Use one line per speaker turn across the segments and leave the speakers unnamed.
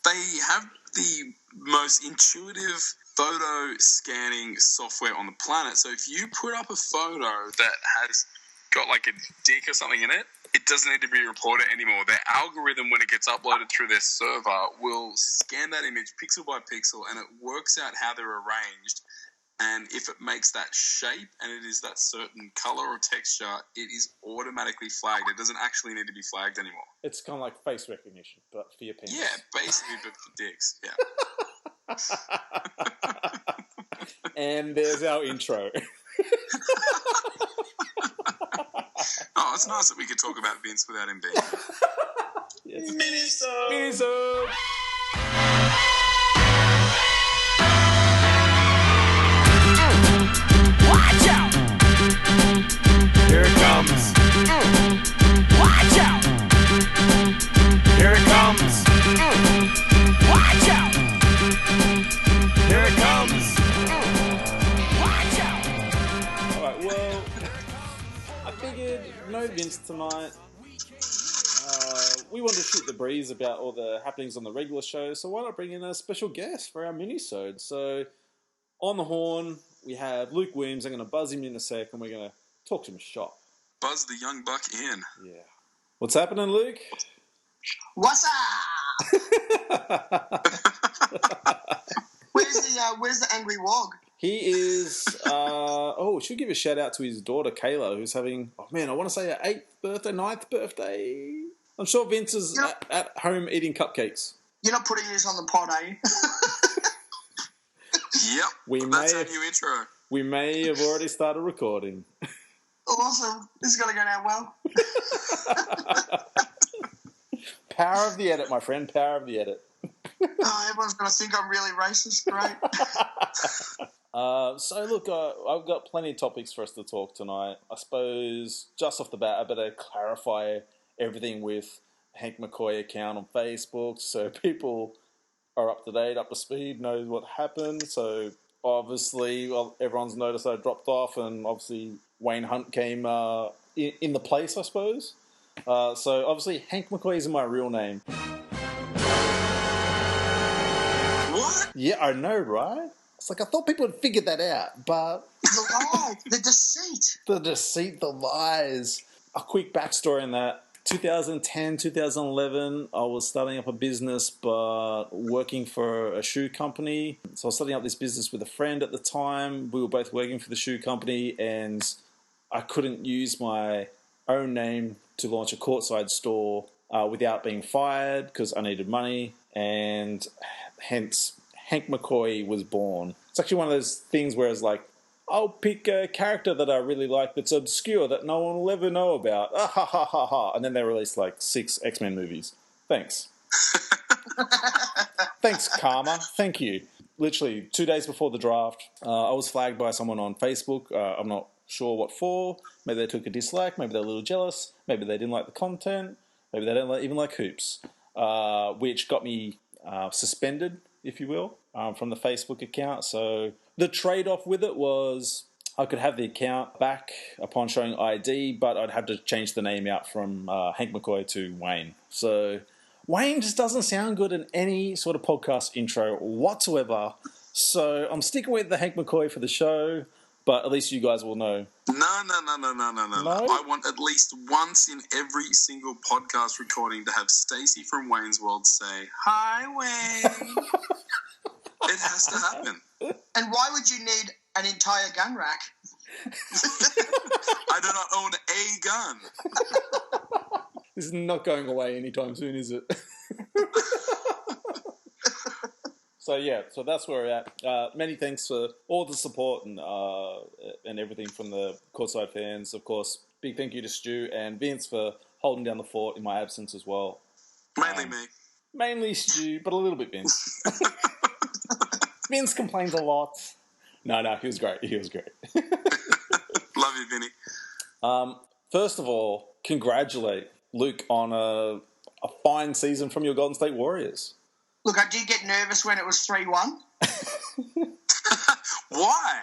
They have the most intuitive photo scanning software on the planet. So if you put up a photo that has got like a dick or something in it, it doesn't need to be reported anymore. Their algorithm, when it gets uploaded through their server, will scan that image pixel by pixel, and it works out how they're arranged. And if it makes that shape and it is that certain color or texture, it is automatically flagged. It doesn't actually need to be flagged anymore.
It's kind of like face recognition, but for your penis.
Yeah, basically, but for dicks. Yeah.
And there's our intro.
Oh, it's nice that we could talk about Vince without him being here.
Yes.
Minisode!
Minisode!
Watch out! Here it comes. Watch out! Here it comes. Watch out! Here it comes. Watch out!
Alright, well, I figured no Vince tonight. We wanted to shoot the breeze about all the happenings on the regular show, so why not bring in a special guest for our minisode? So, on the horn, we have Luke Williams. I'm going to buzz him in a sec, and we're going to talk to him shop.
Buzz the young buck in.
Yeah. What's happening, Luke?
What's up? Where's the angry wog?
He is, should give a shout out to his daughter, Kayla, who's having, I want to say her 8th birthday, 9th birthday. I'm sure Vince is at home eating cupcakes.
You're not putting this on the pod, are you?
Yep, that's our new intro.
We may have already started recording.
Awesome. This is going to go down well.
Power of the edit, my friend. Power of the edit.
Oh, everyone's going to think I'm really racist. Great.
So, look, I've got plenty of topics for us to talk tonight. I suppose, just off the bat, I better clarify everything with Hank McCoy account on Facebook so people are up to date, up to speed, knows what happened. So, obviously, everyone's noticed I dropped off, and obviously Wayne Hunt came in the place, I suppose. So, obviously, Hank McCoy isn't my real name.
What?
Yeah, I know, right? It's like, I thought people had figured that out, but...
The lie, the deceit.
The deceit, the lies. A quick backstory on that. 2010, 2011, I was starting up a business, but working for a shoe company. So I was starting up this business with a friend at the time. We were both working for the shoe company, and I couldn't use my own name to launch a courtside store without being fired because I needed money, and hence Hank McCoy was born. It's actually one of those things where it's like, I'll pick a character that I really like that's obscure that no one will ever know about. Ah, ha, ha, ha, ha. And then they released like 6 X-Men movies. Thanks. Thanks, Karma. Thank you. Literally 2 days before the draft, I was flagged by someone on Facebook. I'm not sure what for. Maybe they took a dislike. Maybe they're a little jealous. Maybe they didn't like the content. Maybe they don't even like hoops. Which got me suspended, if you will, from the Facebook account. So the trade-off with it was I could have the account back upon showing ID, but I'd have to change the name out from Hank McCoy to Wayne. So Wayne just doesn't sound good in any sort of podcast intro whatsoever. So I'm sticking with the Hank McCoy for the show, but at least you guys will know.
No. I want at least once in every single podcast recording to have Stacey from Wayne's World say, "Hi, Wayne." It has to happen.
And why would you need an entire gun rack?
I do not own a gun.
This is not going away anytime soon, is it? So that's where we're at. Many thanks for all the support and everything from the courtside fans. Of course, big thank you to Stu and Vince for holding down the fort in my absence as well.
Mainly me.
Mainly Stu, but a little bit Vince. Vince complains a lot. No, he was great.
Love you, Vinny.
First of all, congratulate Luke on a fine season from your Golden State Warriors.
Look, I did get nervous when it was 3-1.
Why?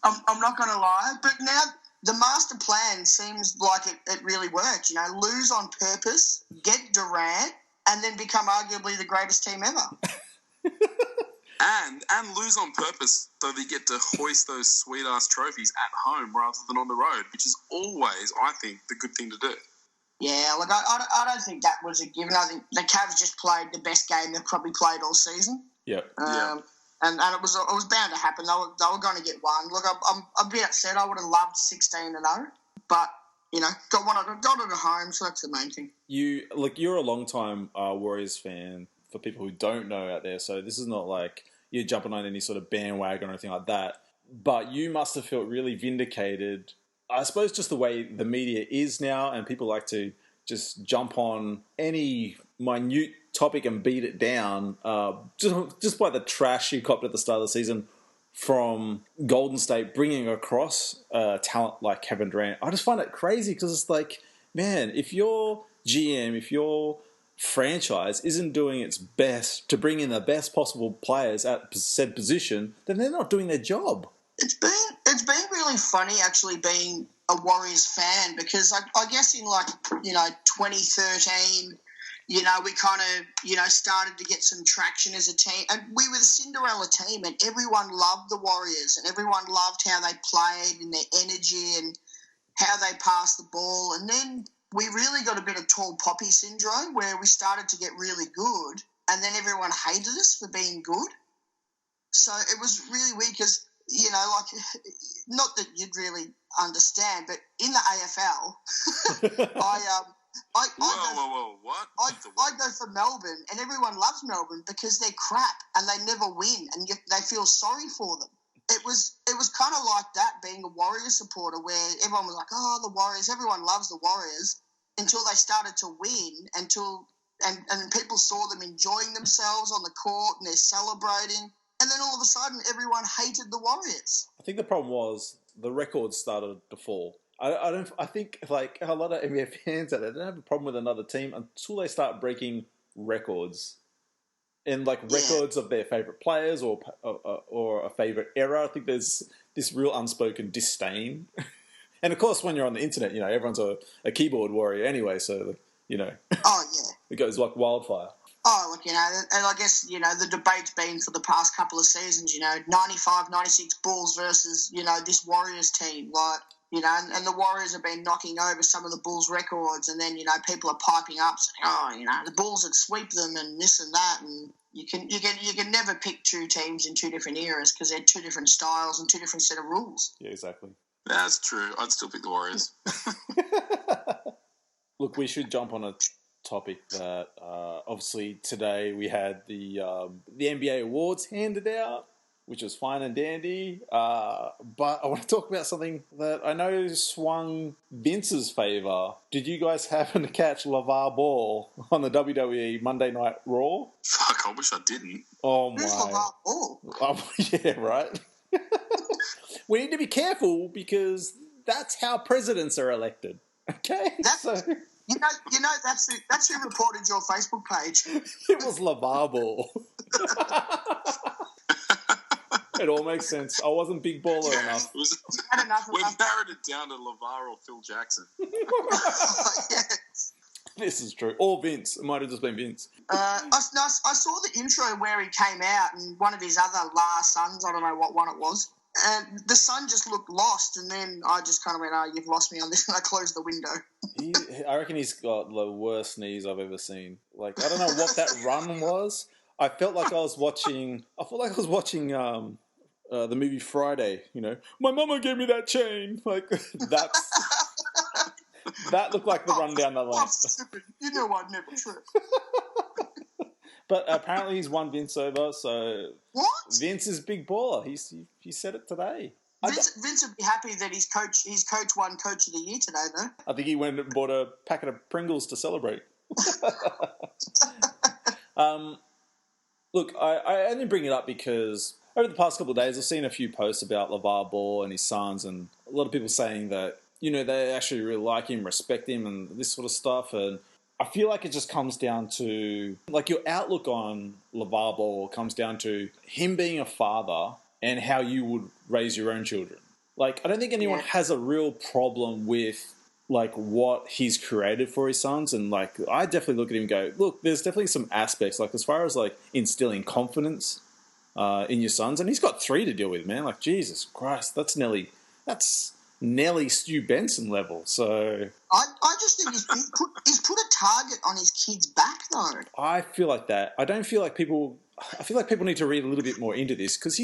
I'm not going to lie, but now the master plan seems like it really worked. You know, lose on purpose, get Durant, and then become arguably the greatest team ever.
And lose on purpose so they get to hoist those sweet-ass trophies at home rather than on the road, which is always, I think, the good thing to do.
Yeah, look, I don't think that was a given. I think the Cavs just played the best game they've probably played all season.
Yep.
And it was bound to happen. They were going to get one. Look, I'm a bit upset. I would have loved 16-0, but got it at home, so that's the main thing.
You're a long-time Warriors fan. For people who don't know out there, so this is not like you're jumping on any sort of bandwagon or anything like that. But you must have felt really vindicated. I suppose just the way the media is now, and people like to just jump on any minute topic and beat it down, just by the trash you copped at the start of the season from Golden State bringing across talent like Kevin Durant. I just find it crazy because it's like, man, if your GM, if your franchise isn't doing its best to bring in the best possible players at said position, then they're not doing their job.
It's been really funny actually being a Warriors fan, because I guess in 2013, we kind of started to get some traction as a team, and we were the Cinderella team, and everyone loved the Warriors, and everyone loved how they played and their energy and how they passed the ball, and then we really got a bit of tall poppy syndrome where we started to get really good, and then everyone hated us for being good. So it was really weird because, not that you'd really understand, but in the AFL,
Whoa, what?
I go for Melbourne, and everyone loves Melbourne because they're crap and they never win, and they feel sorry for them. It was kind of like that, being a Warriors supporter, where everyone was like, oh, the Warriors, everyone loves the Warriors, until they started to win, and people saw them enjoying themselves on the court and they're celebrating, and then all of a sudden everyone hated the Warriors.
I think the problem was the records started to fall. I think like a lot of NBA fans out there don't have a problem with another team until they start breaking records. And records of their favourite players or a favourite era. I think there's this real unspoken disdain. And of course, when you're on the internet, everyone's a keyboard warrior anyway, so,
Oh, yeah.
It goes like wildfire.
Oh, look, and I guess, the debate's been for the past couple of seasons, 95, 96 Bulls versus, this Warriors team, and the Warriors have been knocking over some of the Bulls' records, and then, people are piping up saying, the Bulls would sweep them and this and that, and you can never pick two teams in two different eras because they're two different styles and two different set of rules.
Yeah, exactly.
That's true. I'd still pick the Warriors.
Look, we should jump on a topic that obviously today we had the NBA awards handed out, which was fine and dandy. But I want to talk about something that I know swung Vince's favour. Did you guys happen to catch LeVar Ball on the WWE Monday Night Raw?
Fuck, I wish I didn't.
Oh, my.
Who's LeVar Ball?
Oh, yeah, right. We need to be careful because that's how presidents are elected. Okay?
That's who reported your Facebook page.
It was LeVar Ball. It all makes sense. I wasn't big baller enough.
We've narrowed it down to LeVar or Phil Jackson.
Yes.
This is true. Or Vince. It might have just been Vince.
I saw the intro where he came out, and one of his other last sons, I don't know what one it was, and the son just looked lost, and then I just kind of went, oh, you've lost me on this, and I closed the window.
I reckon he's got the worst knees I've ever seen. I don't know what that run was. I felt like I was watching the movie Friday, My mama gave me that chain. That looked like the run down the lane.
You know I'd never trip.
But apparently he's won Vince over, so...
What?
Vince is big baller. He said it today.
Vince would be happy that his coach won Coach of the Year today, though.
I think he went and bought a packet of Pringles to celebrate. Look, I only bring it up because over the past couple of days I've seen a few posts about LeVar Ball and his sons, and a lot of people saying that, they actually really like him, respect him, and this sort of stuff, and I feel like it just comes down to, your outlook on LeVar Ball comes down to him being a father and how you would raise your own children. I don't think anyone has a real problem with like what he's created for his sons, and like I definitely look at him and go, look, there's definitely some aspects like as far as like instilling confidence in your sons, and he's got 3 to deal with, man. Like Jesus Christ, that's nearly Stu Benson level. So
I just think he's put a target on his kid's back though.
I feel like that. I feel like people need to read a little bit more into this because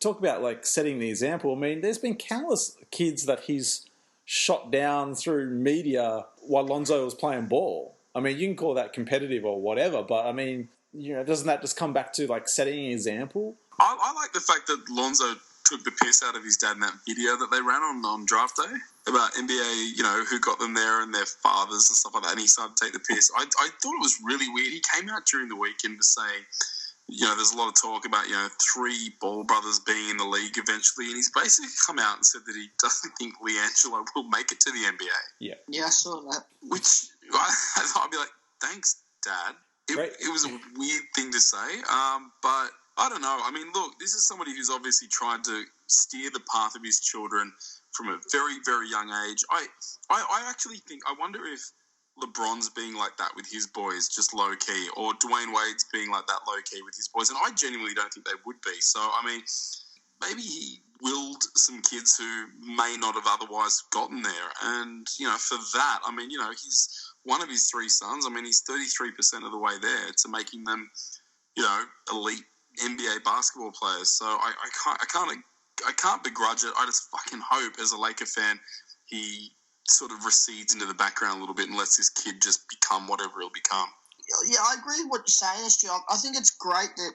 talk about like setting the example. I mean, there's been countless kids that he's shot down through media while Lonzo was playing ball. I mean, you can call that competitive or whatever, but I mean, doesn't that just come back to like setting an example?
I like the fact that Lonzo took the piss out of his dad in that video that they ran on draft day about NBA, who got them there and their fathers and stuff like that, and he started to take the piss. I thought it was really weird. He came out during the weekend to say, there's a lot of talk about, 3 Ball brothers being in the league eventually, and he's basically come out and said that he doesn't think LiAngelo will make it to the NBA.
Yeah, I saw that.
Which, I'd be like, thanks, Dad. It was a weird thing to say, but I don't know. I mean, look, this is somebody who's obviously tried to steer the path of his children from a very, very young age. I actually think, I wonder if LeBron's being like that with his boys, just low-key, or Dwayne Wade's being like that low-key with his boys, and I genuinely don't think they would be. So, I mean, maybe he willed some kids who may not have otherwise gotten there, and, for that, I mean, he's one of his 3 sons. I mean, he's 33% of the way there to making them, elite NBA basketball players. So I can't begrudge it. I just fucking hope, as a Laker fan, he sort of recedes into the background a little bit and lets his kid just become whatever he'll become.
Yeah, I agree with what you're saying, Stu. I think it's great that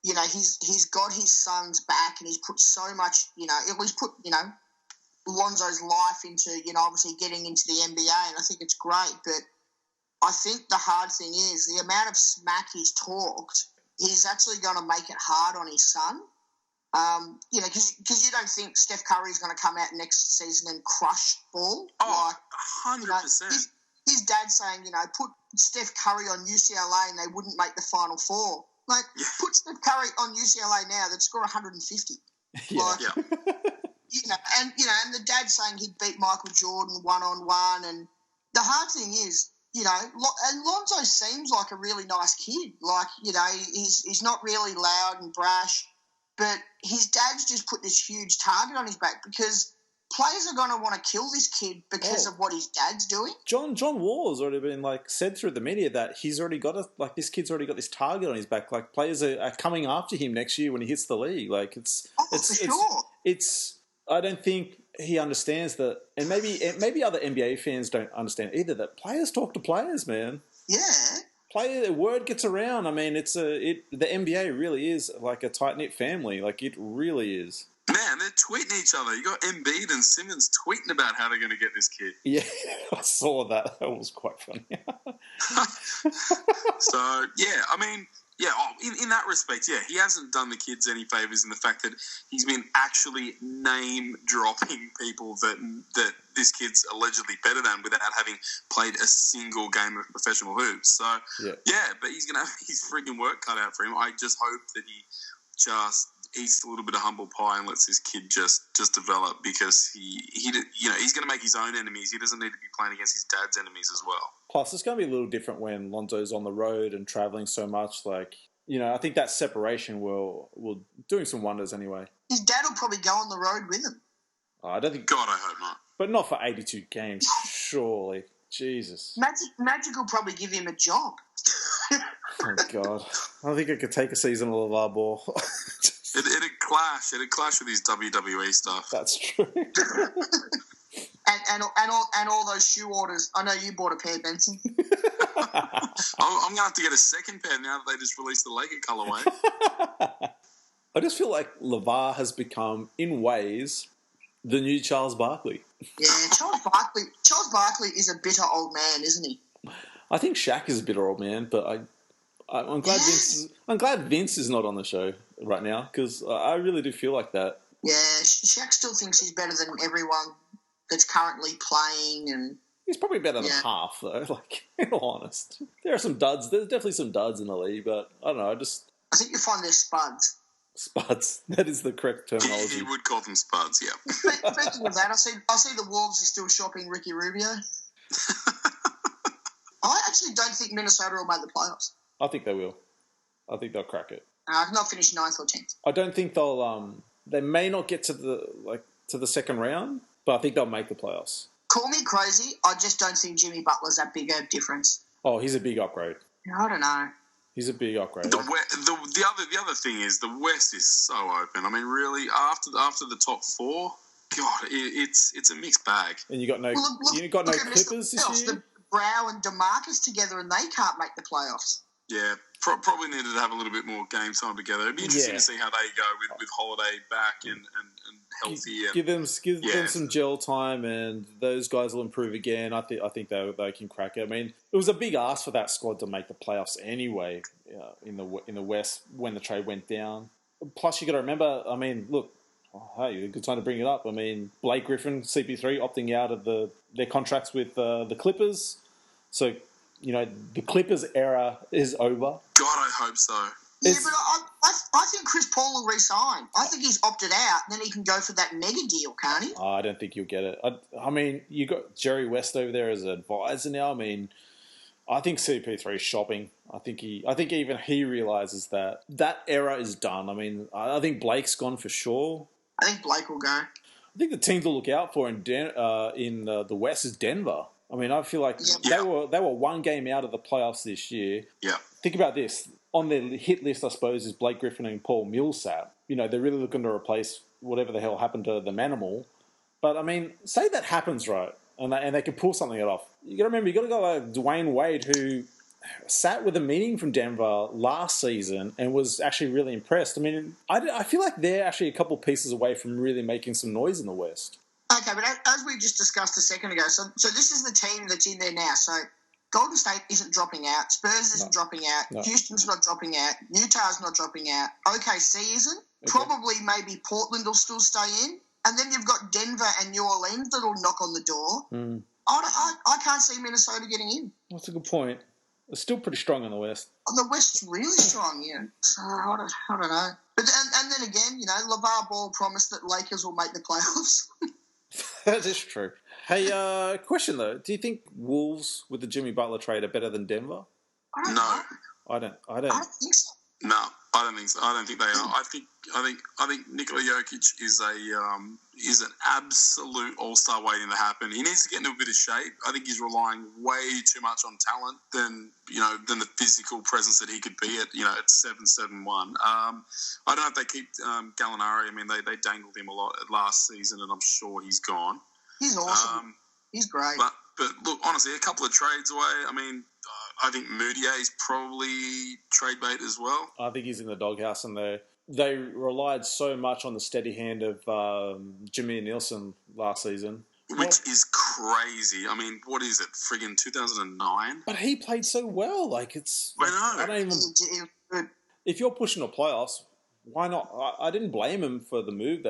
he's got his son's back and he's put so much. He's put Lonzo's life into obviously getting into the NBA, and I think it's great. But I think the hard thing is the amount of smack he's talked. He's actually going to make it hard on his son. Because you don't think Steph Curry is going to come out next season and crush Ball.
Oh, 100%.
His dad saying, put Steph Curry on UCLA and they wouldn't make the Final Four. Like, put Steph Curry on UCLA now, they'd score 150. And the dad saying he'd beat Michael Jordan one-on-one. And the hard thing is, and Lonzo seems like a really nice kid. Like, he's not really loud and brash, but his dad's just put this huge target on his back because players are going to want to kill this kid because of what his dad's doing.
John Wall's already been said through the media that he's already got this kid's already got this target on his back. Like players are coming after him next year when he hits the league. Like
for sure.
I don't think he understands that, and maybe other NBA fans don't understand either, that players talk to players, man.
Yeah.
Word gets around. I mean, the NBA really is like a tight-knit family. Like, it really is.
Man, they're tweeting each other. You got Embiid and Simmons tweeting about how they're going to get this kid.
Yeah, I saw that. That was quite funny.
So, yeah, I mean, in that respect, he hasn't done the kids any favours in the fact that he's been actually name-dropping people that this kid's allegedly better than without having played a single game of professional hoops. So, but he's going to have his freaking work cut out for him. I just hope that he just eats a little bit of humble pie and lets his kid just develop, because he's going to make his own enemies. He doesn't need to be playing against his dad's enemies as well.
Plus, it's going to be a little different when Lonzo's on the road and traveling so much. Like, I think that separation will doing some wonders anyway.
His dad will probably go on the road with him.
I don't think.
God, I hope not.
But not for 82 games, surely. Jesus.
Magic will probably give him a job.
Oh, God. I think I could take a season of LeVar Ball.
It'd clash. It'd clash with his WWE stuff.
That's true.
and all those shoe orders. I know you bought a pair, Benson.
I'm going to have to get a second pair now that they just released the Laker colorway.
I just feel like LeVar has become, in ways, the new Charles Barkley.
Yeah, Charles Barkley is a bitter old man, isn't he?
I think Shaq is a bitter old man, but I'm glad Vince is not on the show right now, because I really do feel like that.
Yeah, Shaq still thinks he's better than everyone that's currently playing, and
he's probably better than half, though. Like, in all honest, there are some duds. There's definitely some duds in the league, but I don't know. I think
you'll find there's spuds.
Spuds. That is the correct terminology.
He would call them spuds, yeah.
Speaking of that, I see the Wolves are still shopping Ricky Rubio. I actually don't think Minnesota will make the playoffs.
I think they will. I think they'll crack it.
Not finish 9th or 10th.
I don't think they'll. They may not get to the second round, but I think they'll make the playoffs.
Call me crazy. I just don't think Jimmy Butler's that big a difference.
Oh, he's a big upgrade.
I don't know.
He's a big upgrade.
The other thing is the West is so open. I mean, really, after the top four, God, it's a mixed bag.
And you got no Clippers this year.
The Brow and DeMarcus together, and they can't make the playoffs.
Yeah, probably needed to have a little bit more game time together. It'd be interesting to see how they go with Holiday back and healthy. And,
give them some gel time, and those guys will improve again. I think they can crack it. I mean, it was a big ask for that squad to make the playoffs anyway in the West when the trade went down. Plus, you got to remember. I mean, look. Hey, a good time to bring it up. I mean, Blake Griffin, CP3 opting out of their contracts with the Clippers. So, the Clippers era is over.
God, I hope so.
Yeah, but I think Chris Paul will resign. I think he's opted out, and then he can go for that mega deal, can't he?
I don't think you'll get it. I mean, you got Jerry West over there as an advisor now. I mean, I think CP3 is shopping. I think even he realizes that era is done. I mean, I think Blake's gone for sure.
I think Blake will go.
I think the team to look out for in the West is Denver. I mean, I feel like they were one game out of the playoffs this year.
Yeah.
Think about this. On their hit list, I suppose, is Blake Griffin and Paul Millsap. They're really looking to replace whatever the hell happened to the Manimal. But, I mean, say that happens, right, and they can pull something off. You got to remember, you got to go like Dwayne Wade, who sat with a meeting from Denver last season and was actually really impressed. I mean, I feel like they're actually a couple pieces away from really making some noise in the West.
Okay, but as we just discussed a second ago, so this is the team that's in there now. So Golden State isn't dropping out. Spurs isn't dropping out. No. Houston's not dropping out. Utah's not dropping out. OKC isn't. Okay. Probably maybe Portland will still stay in. And then you've got Denver and New Orleans that'll knock on the door.
Mm.
I can't see Minnesota getting in.
That's a good point. It's still pretty strong in the West.
The West's really strong, yeah. So I don't know. But and then again, LeVar Ball promised that Lakers will make the playoffs.
That is true. Hey, question though: do you think Wolves with the Jimmy Butler trade are better than Denver?
No,
I don't
think so.
No, I don't think so. I don't think they are. I think Nikola Jokic is an absolute all-star waiting to happen. He needs to get into a bit of shape. I think he's relying way too much on talent than the physical presence that he could be at 7'1". I don't know if they keep Gallinari. I mean, they dangled him a lot last season, and I'm sure he's gone.
He's awesome. He's great.
But look, honestly, a couple of trades away. I mean, I think Moutier is probably trade bait as well.
I think he's in the doghouse, and they relied so much on the steady hand of Jameer Nielsen last season.
Which is crazy. I mean, what is it? Friggin' 2009?
But he played so well. Like, it's...
I know.
I don't even... If you're pushing the playoffs, why not? I didn't blame him for the move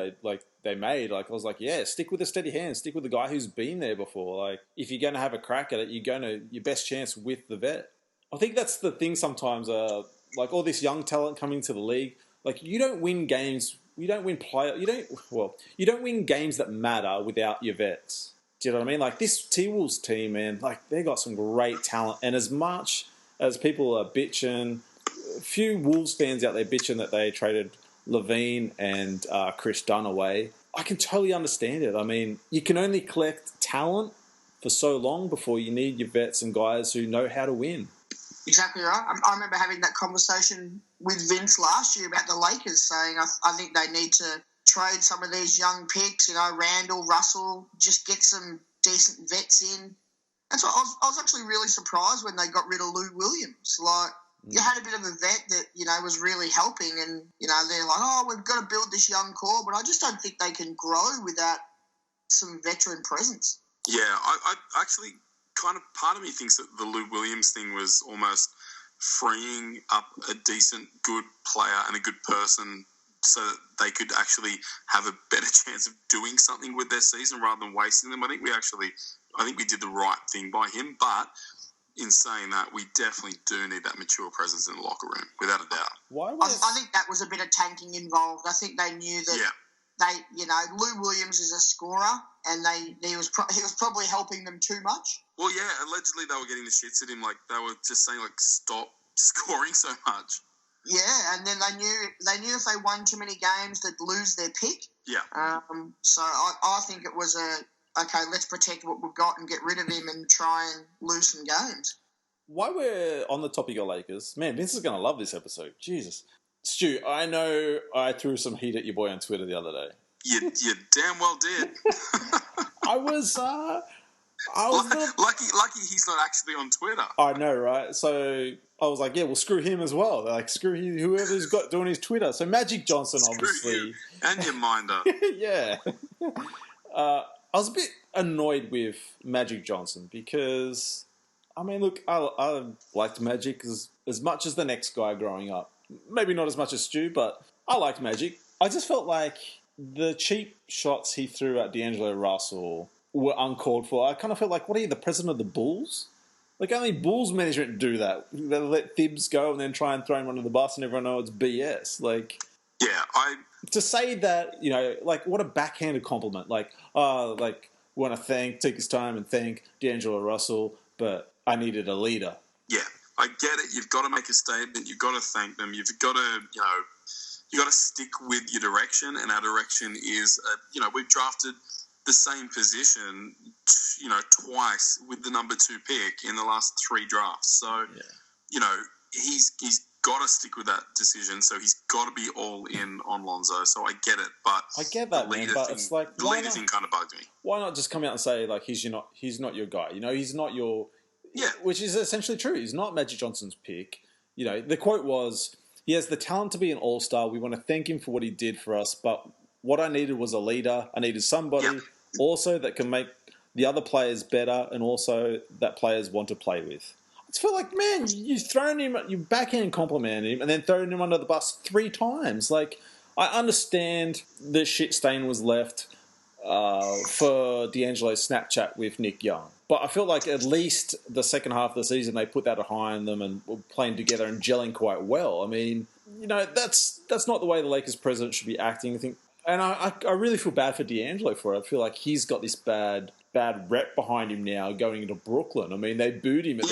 they made. Like, I was like, yeah, stick with a steady hand. Stick with the guy who's been there before. Like, if you're going to have a crack at it, your best chance with the vet. I think that's the thing sometimes, like all this young talent coming to the league, like you don't win games, you don't win games that matter without your vets. Do you know what I mean? Like this T-Wolves team, man, like they got some great talent. And as much as people are bitching, a few Wolves fans out there bitching that they traded Levine and Chris Dunn away, I can totally understand it. I mean, you can only collect talent for so long before you need your vets and guys who know how to win.
Exactly right. I remember having that conversation with Vince last year about the Lakers, saying I think they need to trade some of these young picks, Randall, Russell, just get some decent vets in. And so I was actually really surprised when they got rid of Lou Williams. Like, you had a bit of a vet that, was really helping, and, they're like, we've got to build this young core, but I just don't think they can grow without some veteran presence.
Yeah, I actually part of me thinks that the Lou Williams thing was almost freeing up a decent, good player and a good person so that they could actually have a better chance of doing something with their season rather than wasting them. I think we did the right thing by him, but in saying that, we definitely do need that mature presence in the locker room, without a doubt.
Why was...
I think that was a bit of tanking involved. I think they knew that Lou Williams is a scorer, and he was probably helping them too much.
Well, yeah, allegedly they were getting the shits at him. Like, they were just saying, like, stop scoring so much.
Yeah, and then they knew if they won too many games, they'd lose their pick.
Yeah.
So I think it was okay, let's protect what we've got and get rid of him and try and lose some games.
While we're on the topic of Lakers, man, Vince is going to love this episode. Jesus. Stu, I know I threw some heat at your boy on Twitter the other day.
You damn well did.
I was
lucky he's not actually on Twitter.
I know, right? So I was like, yeah, well, screw him as well. Like, screw whoever's got doing his Twitter. So Magic Johnson, obviously.
You and your minder.
Yeah. I was a bit annoyed with Magic Johnson because, I mean, look, I liked Magic as much as the next guy growing up. Maybe not as much as Stu, but I liked Magic. I just felt like the cheap shots he threw at D'Angelo Russell were uncalled for. I kind of felt like, what are you, the president of the Bulls? Like, only Bulls management do that. They let Thibs go and then try and throw him under the bus and everyone knows it's BS. Like,
yeah,
to say that, you know, like, what a backhanded compliment. Like, want to take his time and thank D'Angelo Russell, but I needed a leader.
Yeah, I get it. You've got to make a statement. You've got to thank them. You've got to, you got to stick with your direction, and our direction is, we've drafted the same position, twice with the number 2 pick in the last 3 drafts. So, he's got to stick with that decision. So he's got to be all in on Lonzo. So I get it, but
I get that, man. But it's like,
the leader thing kind of bugged me.
Why not just come out and say, like, he's not your guy? You know, he's not your... Yeah. Which is essentially true. He's not Magic Johnson's pick. You know, the quote was, he has the talent to be an all-star. We want to thank him for what he did for us, but what I needed was a leader. I needed somebody also that can make the other players better and also that players want to play with. I just feel like, man, you've thrown him, you backhand complimented him and then thrown him under the bus 3 times. Like, I understand the shit stain was left for D'Angelo's Snapchat with Nick Young. But I feel like at least the second half of the season they put that behind them and were playing together and gelling quite well. I mean, that's not the way the Lakers president should be acting. And I really feel bad for D'Angelo for it. I feel like he's got this bad rep behind him now going into Brooklyn. I mean, they booed him at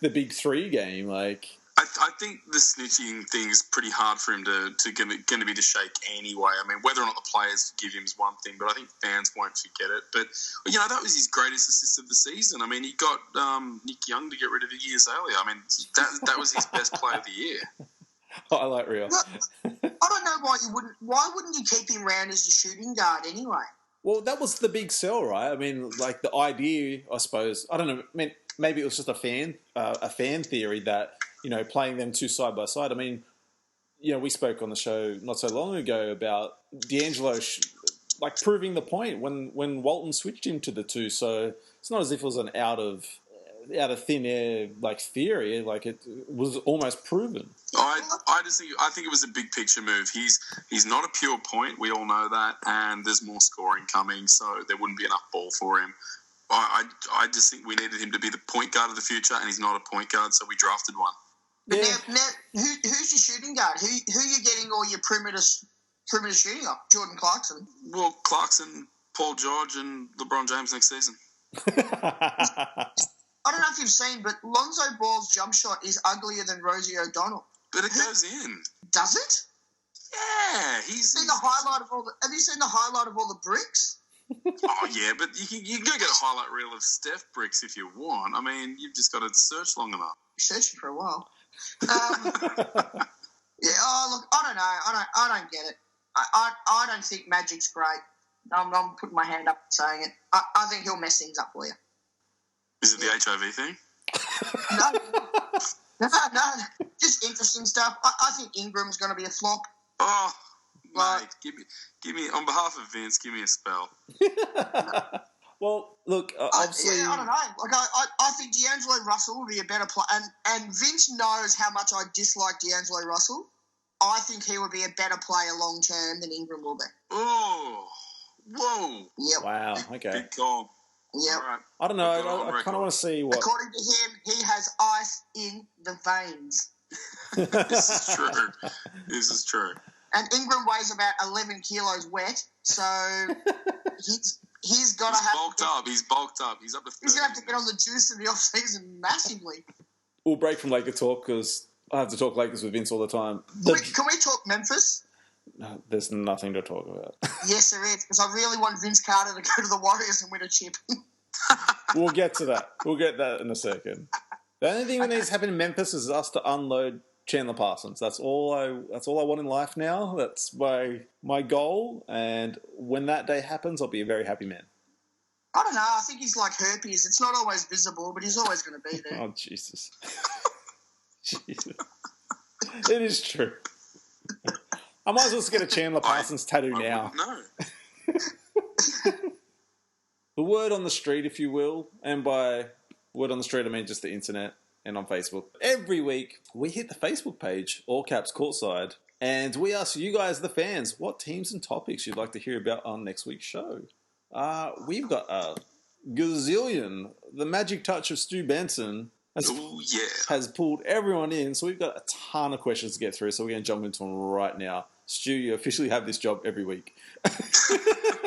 the big 3 game. Like,
I think the snitching thing is pretty hard for him to be to shake anyway. I mean, whether or not the players forgive him is one thing, but I think fans won't forget it. But that was his greatest assist of the season. I mean, he got Nick Young to get rid of it years earlier. I mean, that was his best play of the year.
I like Rio.
I don't know why you wouldn't. Why wouldn't you keep him around as a shooting guard anyway?
Well, that was the big sell, right? I mean, like the idea, I suppose. I don't know. I mean, maybe it was just a fan theory that playing them 2 side by side. I mean, we spoke on the show not so long ago about D'Angelo proving the point when Walton switched him to the 2. So it's not as if it was an out of thin air theory. Like, it was almost proven.
I think it was a big picture move. He's not a pure point. We all know that, and there's more scoring coming, so there wouldn't be enough ball for him. I just think we needed him to be the point guard of the future, and he's not a point guard, so we drafted one.
But now who's your shooting guard? Who are you getting all your perimeter shooting off? Jordan Clarkson.
Well, Clarkson, Paul George, and LeBron James next season.
I don't know if you've seen, but Lonzo Ball's jump shot is uglier than Rosie O'Donnell.
But it goes in.
Does it?
Yeah, have you seen the highlight
of all the bricks?
Oh yeah, but you can go get a highlight reel of Steph bricks if you want. I mean, you've just got to search long enough.
Searching for a while. Yeah. Oh look, I don't know. I don't get it. I don't think Magic's great. I'm putting my hand up and saying it. I think he'll mess things up for you.
Is it the HIV thing?
No. Just interesting stuff. I think Ingram's going to be a flop.
Oh, mate, give me on behalf of Vince, give me a spell.
Well, look, obviously...
I don't know. I think D'Angelo Russell will be a better player. And Vince knows how much I dislike D'Angelo Russell. I think he would be a better player long term than Ingram will be.
Oh, whoa.
Yep.
Wow, okay.
Big call.
Yep.
Right.
I don't know. I kind of want to see what...
According to him, he has ice in the veins.
This is true. This is true.
And Ingram weighs about 11 kilos wet, so he's got to have...
He's bulked up. He's up to 30.
He's going to have to get on the juice in the off-season massively.
We'll break from Laker talk because I have to talk Lakers with Vince all the time.
Can we talk Memphis?
No, there's nothing to talk about.
Yes, there is, because I really want Vince Carter to go to the Warriors and win a chip.
We'll get to that. We'll get that in a second. The only thing that needs to happen in Memphis is us to unload Chandler Parsons. That's all I want in life now. That's my goal. And when that day happens, I'll be a very happy man.
I don't know. I think he's like herpes. It's not always visible, but he's always going to be there.
Oh, Jesus. Jesus. It is true. I might as well just get a Chandler Parsons tattoo now.
No.
The word on the street, if you will, and by word on the street I mean just the internet and on Facebook. Every week we hit the Facebook page, all caps courtside, and we ask you guys, the fans, what teams and topics you'd like to hear about on next week's show. We've got a gazillion. The magic touch of Stu Benson has pulled everyone in, so we've got a ton of questions to get through, so we're going to jump into them right now. Stu, you officially have this job every week.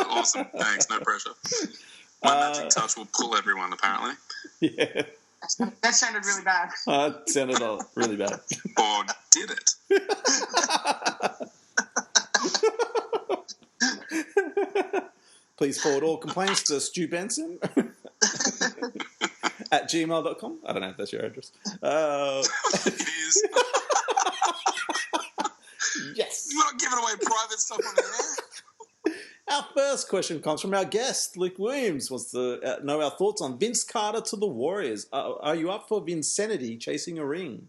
Awesome. Thanks. No pressure. My magic touch will pull everyone, apparently.
Yeah.
That sounded really bad.
It sounded really bad.
Or did it?
Please forward all complaints to Stu Benson at gmail.com. I don't know if that's your address.
It is.
Yes.
You're not giving away private stuff on the air.
Our first question comes from our guest, Luke Williams. Wants to know our thoughts on Vince Carter to the Warriors. Are you up for Vincenity chasing a ring?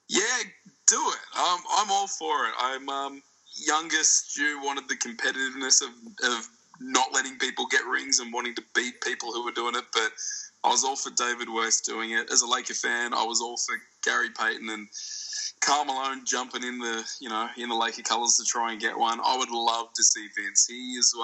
Yeah, do it. I'm all for it. I'm youngest. Stu wanted the competitiveness of not letting people get rings and wanting to beat people who were doing it, but I was all for David West doing it. As a Laker fan, I was all for Gary Payton and Karl Malone jumping in the Laker colours to try and get one. I would love to see Vince. He is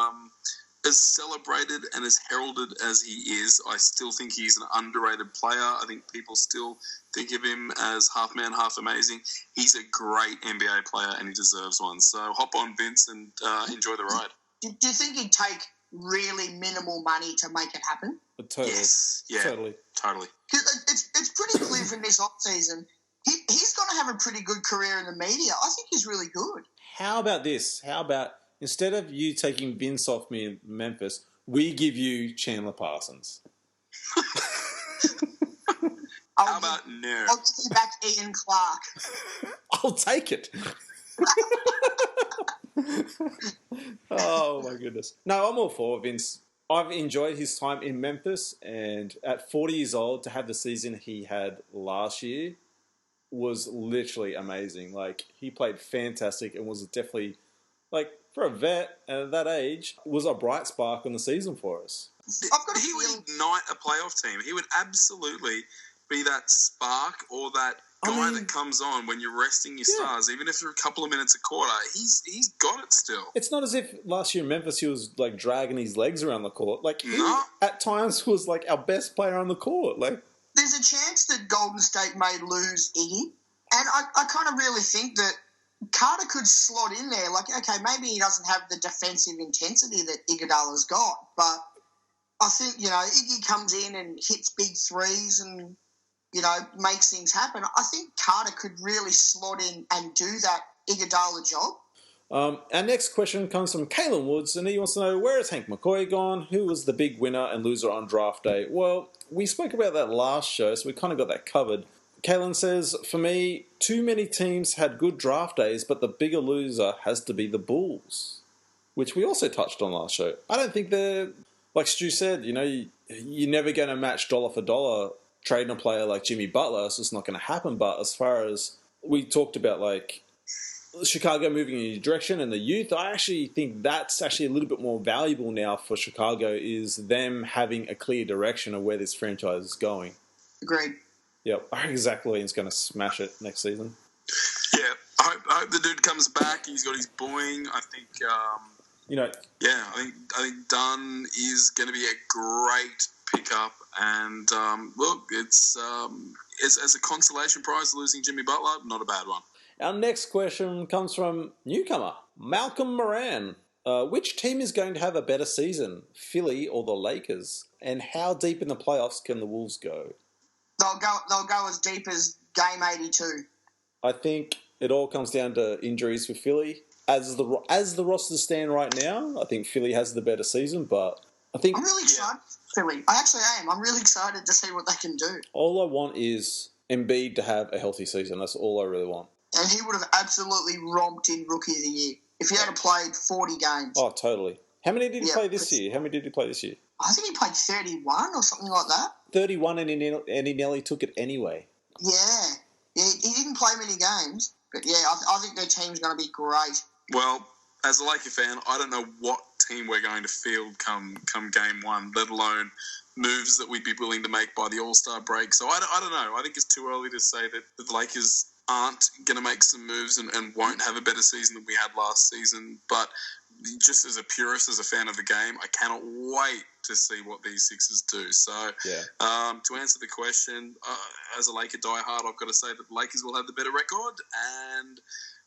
as celebrated and as heralded as he is. I still think he's an underrated player. I think people still think of him as half man, half amazing. He's a great NBA player and he deserves one. So hop on, Vince, and enjoy the ride.
Do you think he'd take really minimal money to make it happen?
Totally.
Yes. Yeah. Totally.
Because it's pretty clear from this offseason, he's going to have a pretty good career in the media. I think he's really good.
How about this? How about instead of you taking Vince off me in Memphis, we give you Chandler Parsons?
How about no?
I'll give you back Ian Clark.
I'll take it. Oh, my goodness. No, I'm all for Vince. I've enjoyed his time in Memphis, and at 40 years old, to have the season he had last year was literally amazing. Like, he played fantastic and was definitely, like, for a vet at that age, was a bright spark on the season for us.
He would ignite a playoff team. He would absolutely be that spark or that guy that comes on when you're resting your stars, even if you're a couple of minutes a quarter. He's got it still. It's
not as if last year in Memphis he was like dragging his legs around the court. Like he, at times, was like our best player on the court. Like
there's a chance that Golden State may lose Iggy, and I kind of really think that Carter could slot in there. Like, okay, maybe he doesn't have the defensive intensity that Iguodala's got, but I think, Iggy comes in and hits big threes and, makes things happen. I think Carter could really slot in and do that Iguodala job.
Our next question comes from Kalen Woods, and he wants to know, where has Hank McCoy gone? Who was the big winner and loser on draft day? Well, we spoke about that last show, so we kind of got that covered. Kalen says, for me, too many teams had good draft days, but the bigger loser has to be the Bulls, which we also touched on last show. I don't think they're, like Stu said, you're never going to match dollar for dollar trading a player like Jimmy Butler. It's just not going to happen. But as far as we talked about, like, Chicago moving in a direction and the youth, I actually think that's actually a little bit more valuable now for Chicago, is them having a clear direction of where this franchise is going.
Agreed.
Yep, I think Zach Levine's going to smash it next season.
Yeah, I hope the dude comes back. He's got his boing. I think, I think Dunn is going to be a great pick up. And look, it's as a consolation prize losing Jimmy Butler, not a bad one.
Our next question comes from newcomer Malcolm Moran. Which team is going to have a better season, Philly or the Lakers? And how deep in the playoffs can the Wolves go?
They'll go as deep as game 82.
I think it all comes down to injuries for Philly. As the rosters stand right now, I think Philly has the better season, but I think
I'm really excited for Philly. I actually am. I'm really excited to see what they can do.
all I want is Embiid to have a healthy season. That's all I really want.
And he would have absolutely romped in Rookie of the Year if he had played 40 games.
Oh, totally. How many did he play this year? How many did he play this year?
I think he played 31 or something like that.
31, and he nearly took it anyway.
Yeah. He didn't play many games, but yeah, I think their team's going to be great.
Well, as a Laker fan, I don't know what team we're going to field come game one, let alone moves that we'd be willing to make by the All-Star break. So I don't know. I think it's too early to say that the Lakers aren't going to make some moves and won't have a better season than we had last season. But just as a purist, as a fan of the game, I cannot wait to see what these Sixers do. So to answer the question, as a Laker diehard, I've got to say that the Lakers will have the better record and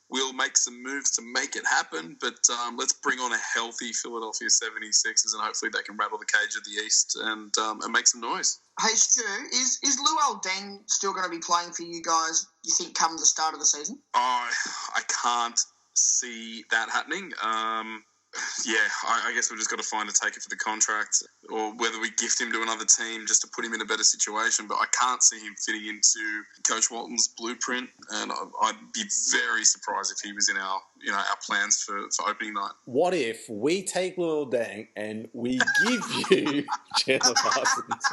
we'll make some moves to make it happen. But let's bring on a healthy Philadelphia 76ers and hopefully they can rattle the cage of the East and make some noise.
Hey, Stu, is Luol Deng still going to be playing for you guys, you think, come the start of the season?
I can't see that happening. I guess we've just got to find a taker for the contract or whether we gift him to another team just to put him in a better situation. But I can't see him fitting into Coach Walton's blueprint, and I'd be very surprised if he was in our plans for opening night.
What if we take Luol Deng and we give you Chandler Parsons?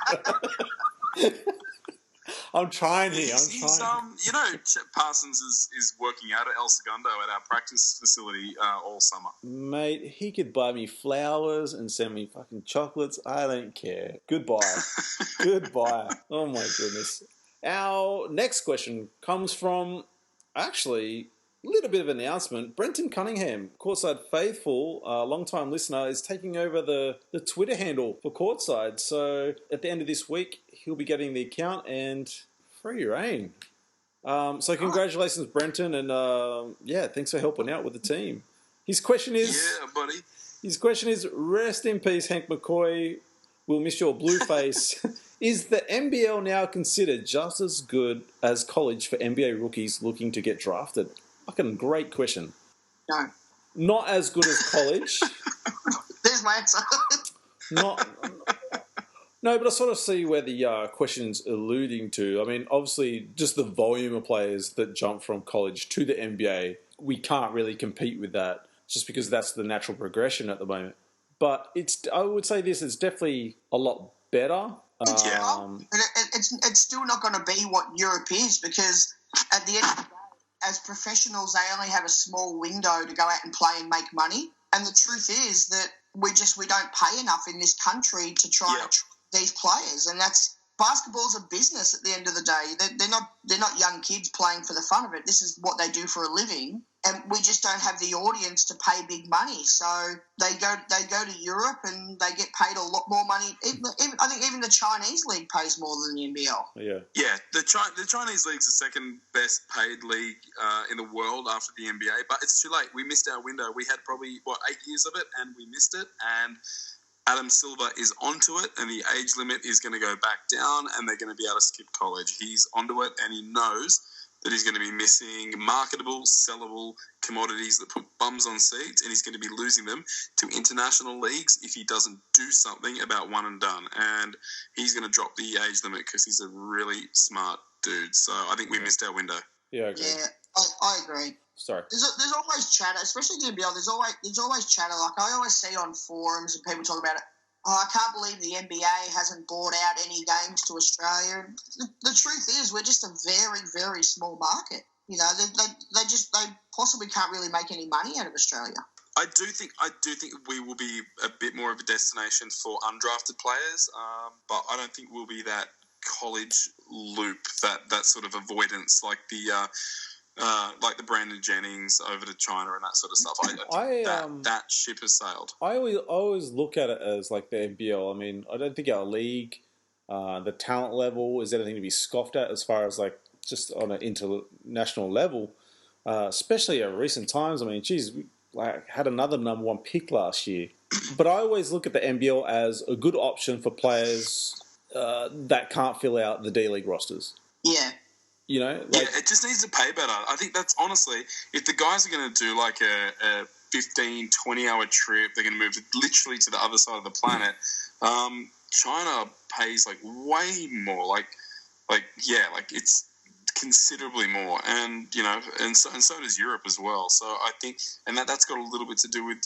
I'm trying here.
Parsons is working out at El Segundo at our practice facility all summer.
Mate, he could buy me flowers and send me fucking chocolates. I don't care. Goodbye. Goodbye. Oh my goodness. Our next question comes from, actually, a little bit of an announcement. Brenton Cunningham, Courtside Faithful, a long-time listener, is taking over the Twitter handle for Courtside. So at the end of this week, he'll be getting the account and free reign. So congratulations, Brenton, and thanks for helping out with the team. His question is...
Yeah, buddy.
His question is, rest in peace, Hank McCoy. We'll miss your blue face. Is the NBL now considered just as good as college for NBA rookies looking to get drafted? Fucking great question.
No.
Not as good as college.
There's my answer.
No, but I sort of see where the question's alluding to. I mean, obviously, just the volume of players that jump from college to the NBA, we can't really compete with that just because that's the natural progression at the moment. But I would say this is definitely a lot better.
It's still not going to be what Europe is because at the end of the day, as professionals, they only have a small window to go out and play and make money. And the truth is that we don't pay enough in this country to try to train these players. And basketball's a business at the end of the day. They're not young kids playing for the fun of it. This is what they do for a living. And we just don't have the audience to pay big money. So they go to Europe and they get paid a lot more money. I think even the Chinese league pays more than the NBL.
Yeah. The Chinese league's the second best paid league in the world after the NBA. But it's too late. We missed our window. We had probably 8 years of it, and we missed it. And Adam Silver is onto it, and the age limit is going to go back down, and they're going to be able to skip college. He's onto it, and he knows that he's going to be missing marketable, sellable commodities that put bums on seats, and he's going to be losing them to international leagues if he doesn't do something about one and done. And he's going to drop the age limit because he's a really smart dude. So I think we missed our window.
Yeah, I agree.
Yeah, I agree.
Sorry.
There's always chatter, especially in the NBL. There's always chatter. Like I always see on forums and people talk about it. Oh, I can't believe the NBA hasn't bought out any games to Australia. The truth is, we're just a very, very small market. You know, they possibly can't really make any money out of Australia.
I do think we will be a bit more of a destination for undrafted players, but I don't think we'll be that college loop, that sort of avoidance like the like the Brandon Jennings over to China and that sort of stuff. I think that ship has sailed.
I always look at it as like the NBL. I mean, I don't think our league, the talent level, is anything to be scoffed at as far as like just on an international level, especially at recent times. I mean, geez, we had another number one pick last year. But I always look at the NBL as a good option for players that can't fill out the D-League rosters.
Yeah.
You know?
Yeah, it just needs to pay better. I think that's honestly, if the guys are going to do like a 15, 20-hour trip, they're going to move literally to the other side of the planet, China pays like way more. Like it's considerably more, and so does Europe as well. So I think, and that's got a little bit to do with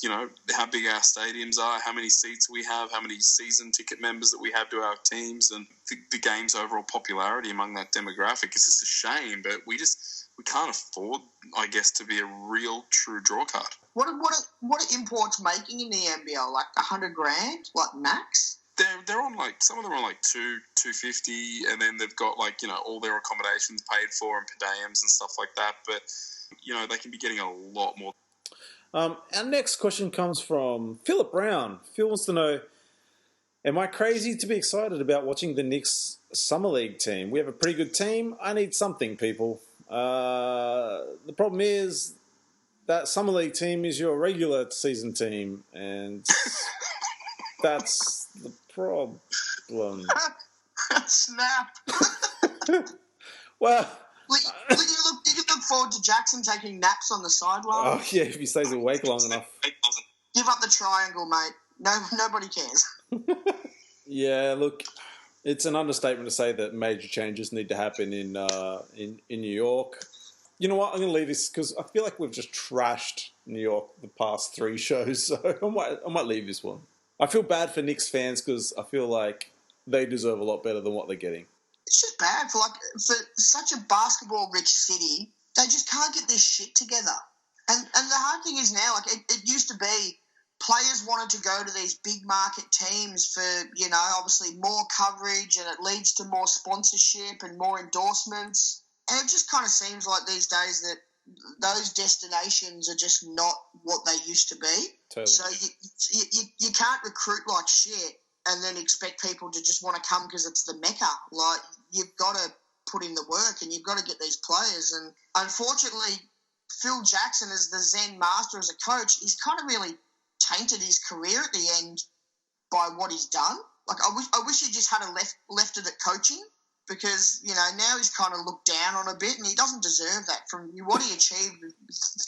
how big our stadiums are, how many seats we have, how many season ticket members that we have to our teams, and the game's overall popularity among that demographic. It's just a shame, but we can't afford, I guess, to be a real true draw card.
What are imports making in the NBL? Like $100,000, like max?
They're on like, some of them are like $250, and then they've got like all their accommodations paid for and per diems and stuff like that. But they can be getting a lot more.
Our next question comes from Philip Brown. Phil wants to know, am I crazy to be excited about watching the Knicks Summer League team? We have a pretty good team. I need something, people. The problem is that Summer League team is your regular season team, and that's the problem.
Snap.
Well,
did you look forward to Jackson taking naps on the sideline?
Oh yeah, if he stays awake long enough.
Give up the triangle, mate. Nobody cares.
Yeah, look, it's an understatement to say that major changes need to happen in New York. You know what? I'm going to leave this because I feel like we've just trashed New York the past 3 shows, so I might leave this one. I feel bad for Knicks fans because I feel like they deserve a lot better than what they're getting.
It's just bad for such a basketball-rich city. They just can't get this shit together. And the hard thing is now, like it used to be, players wanted to go to these big market teams for obviously more coverage, and it leads to more sponsorship and more endorsements. And it just kind of seems like these days that those destinations are just not what they used to be.
Totally.
So you can't recruit like shit and then expect people to just want to come because it's the Mecca. Like, you've got to put in the work and you've got to get these players. And unfortunately, Phil Jackson, as the Zen master as a coach, he's kind of really tainted his career at the end by what he's done. Like, I wish he just had left it at coaching, because now he's kind of looked down on a bit, and he doesn't deserve that from what he achieved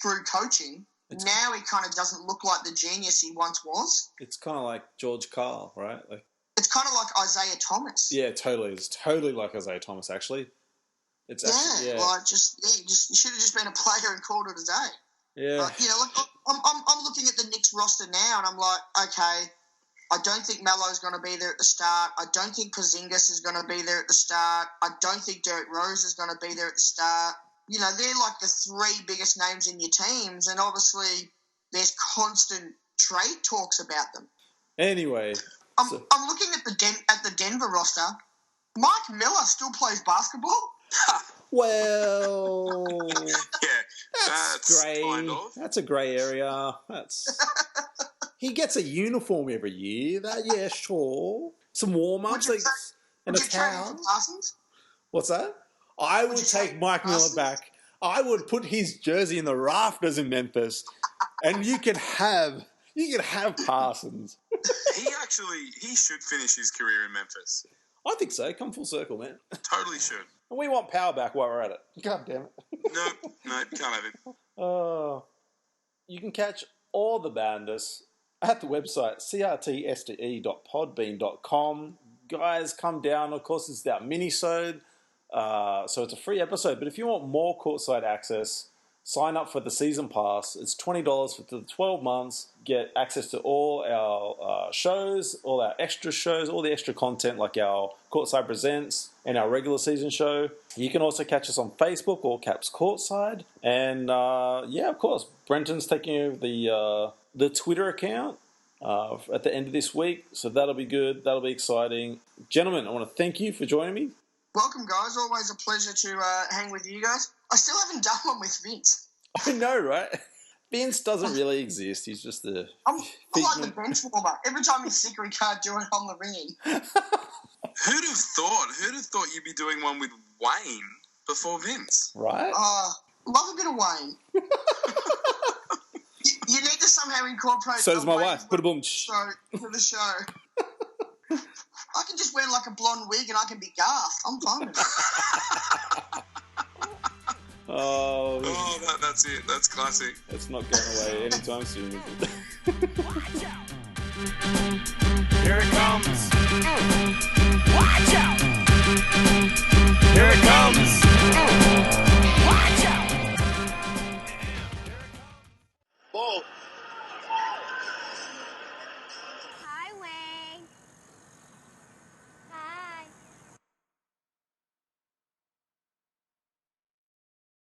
through coaching. Now he kind of doesn't look like the genius he once was. It's
kind of like George Karl, right?
It's kind of like Isaiah Thomas.
Yeah, totally. It's totally like Isaiah Thomas, actually. You should have just been a player and called it a day. Yeah.
I'm looking at the Knicks roster now, and I'm like, okay, I don't think Melo's going to be there at the start. I don't think Porzingis is going to be there at the start. I don't think Derrick Rose is going to be there at the start. They're like the 3 biggest names in your teams, and obviously there's constant trade talks about them.
Anyway.
I'm looking at the Denver roster. Mike Miller still plays basketball?
Well,
yeah, that's
grey.
Kind of.
That's a grey area. He gets a uniform every year. Yeah, sure. Some warm-ups and a towel. What's that? I would take Mike Miller back. I would put his jersey in the rafters in Memphis, and you could have Parsons.
He should finish his career in Memphis.
I think so. Come full circle, man.
Totally should.
And we want power back while we're at it. God damn it.
No, you can't have it.
You can catch all the Bandits at the website CRTSDE.podbean.com. Guys, come down. Of course, it's our minisode. So it's a free episode. But if you want more courtside access, sign up for the season pass. It's $20 for the 12 months. Get access to all our shows, all our extra shows, all the extra content like our Courtside Presents and our regular season show. You can also catch us on Facebook, All Caps Courtside. And of course, Brenton's taking over the Twitter account at the end of this week. So that'll be good. That'll be exciting. Gentlemen, I want to thank you for joining me.
Welcome, guys. Always a pleasure to hang with you guys. I still haven't done one with Vince.
I know, right? Vince doesn't really exist. He's just the.
I'm like the bench warmer. Every time he's sick, he can't do it on the ringing.
Who'd have thought? Who'd have thought you'd be doing one with Wayne before Vince?
Right?
Love a bit of Wayne. you need to somehow incorporate.
So does my wife. Put a boom.
To the show. I can just wear like a blonde wig and I can be Garth. I'm fine with it.
Oh,
that's it. That's classic.
It's not going away anytime soon, is it?
Here it comes. Watch out! Here it comes. Watch out!
Ball.